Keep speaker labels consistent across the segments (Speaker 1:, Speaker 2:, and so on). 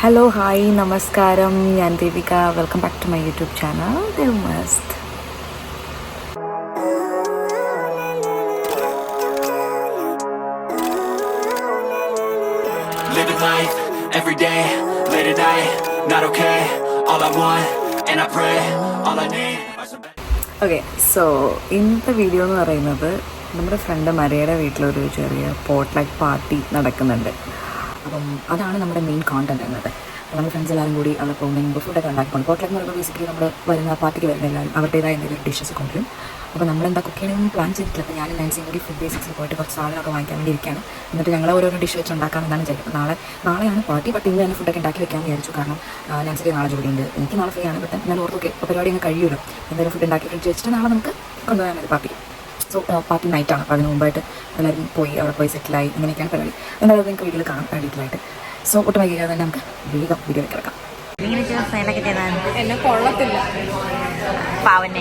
Speaker 1: Hello hi നമസ്കാരം, ഞാൻ Devika. Welcome back to my YouTube channel Dev must.
Speaker 2: Living life every day, late at night, not okay. All I want, and I pray, all I need are some.
Speaker 1: Okay, so ഇന്നത്തെ video എന്ന് പറയുന്നത് നമ്മുടെ front മരിയയുടെ വീട്ടിലൊരു ചെറിയ പോട്ട്ലൈറ്റ് party നടക്കുന്നുണ്ട്. അപ്പം അതാണ് നമ്മുടെ മെയിൻ കോണ്ടന്റ് എന്നത്. നമ്മൾ ഫ്രണ്ട്സ് എല്ലാവരും കൂടി അവിടെ പോകുമ്പോൾ ഫുഡൊക്കെ ഉണ്ടാക്കിക്കൊണ്ട് പോട്ട്ലൈറ്റ് എന്ന് പറയുമ്പോൾ ബേസിക്കലി നമ്മൾ വരുന്ന പാർട്ടിക്ക് വരുന്ന എല്ലാവരും അവരുടേതായ എന്തെങ്കിലും ഡിഷസ് കൊണ്ടുവരും. അപ്പോൾ നമ്മളെന്താ കുക്ക് ചെയ്യണമെന്ന് പ്ലാൻ ചെയ്തിട്ടില്ല. അപ്പോൾ ഞാനും നാൻസിയും കൂടി ഫുഡ് ബേസിക്സിൽ പോയിട്ട് കുറച്ച് സാധനമൊക്കെ വാങ്ങിക്കാൻ വേണ്ടി ഇരിക്കുകയാണ്. എന്നിട്ട് ഞങ്ങൾ ഓരോരോ ഡിഷ് വെച്ച് ഉണ്ടാക്കാമെന്നാണ് വിചാരിക്കുന്നത്. നാളെയാണ് പാർട്ടി, ബട്ട് ഇന്ന് തന്നെ ഫുഡൊക്കെ ഉണ്ടാക്കി വെക്കാമെന്ന് വിചാരിച്ചു. കാരണം നാൻസിക്ക് നാളെ ജോലിയുണ്ട്, എനിക്ക് നാളെ ഫ്രീ ആണ്. ബട്ട് എന്നാലും ഓർത്തൊക്കെ ഇപ്പോൾ പരിപാടി അങ്ങ് കഴിയുമല്ലോ. എന്തായാലും ഫുഡ് ഉണ്ടാക്കി ഫ്രിഡ്ജ് വെച്ചിട്ട് നാളെ നമുക്ക് കൊണ്ടുപോകാൻ മതി പാർട്ടി. So party നൈറ്റാണ്. അപ്പോൾ അതിന് മുമ്പായിട്ട് എല്ലാവരും അവിടെ പോയി സെറ്റിലായി. അങ്ങനെയൊക്കെയാണ് പരിപാടി. എന്തായാലും നിങ്ങൾക്ക് വീഡിയോയിൽ കാണാം ഡീറ്റെയിലായിട്ട്. സോ ഒട്ടും വൈകിക്കാതെ തന്നെ നമുക്ക് വേഗം വീഡിയോ കിടക്കാം.
Speaker 3: എന്നെ കൊള്ളത്തില്ല
Speaker 1: പാവൻ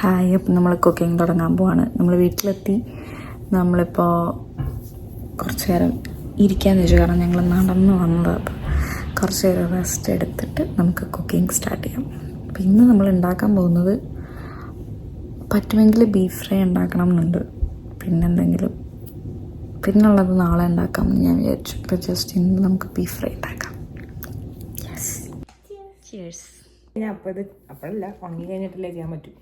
Speaker 1: ഹായ്. അപ്പം നമ്മൾ കുക്കിംഗ് തുടങ്ങാൻ പോവാണ്. നമ്മൾ വീട്ടിലെത്തി. നമ്മളിപ്പോൾ കുറച്ച് നേരം ഇരിക്കാമെന്ന് വെച്ചു. കാരണം ഞങ്ങൾ നടന്ന് വന്നത്. അപ്പോൾ കുറച്ച് നേരം റെസ്റ്റ് എടുത്തിട്ട് നമുക്ക് കുക്കിംഗ് സ്റ്റാർട്ട് ചെയ്യാം. അപ്പോൾ ഇന്ന് നമ്മൾ ഉണ്ടാക്കാൻ പോകുന്നത് പറ്റുമെങ്കിൽ ബീഫ് ഫ്രൈ ഉണ്ടാക്കണം എന്നുണ്ട്. പിന്നെന്തെങ്കിലും പിന്നുള്ളത് നാളെ ഉണ്ടാക്കാമെന്ന് ഞാൻ വിചാരിച്ചു. ഇപ്പോൾ ജസ്റ്റ് ഇന്ന് നമുക്ക് ബീഫ് ഫ്രൈ ഉണ്ടാക്കാം. Yes, cheers.
Speaker 3: ഞാൻ അപ്പോഴല്ല ഉണങ്ങി കഴിഞ്ഞിട്ടല്ലേ ചെയ്യാൻ പറ്റൂ.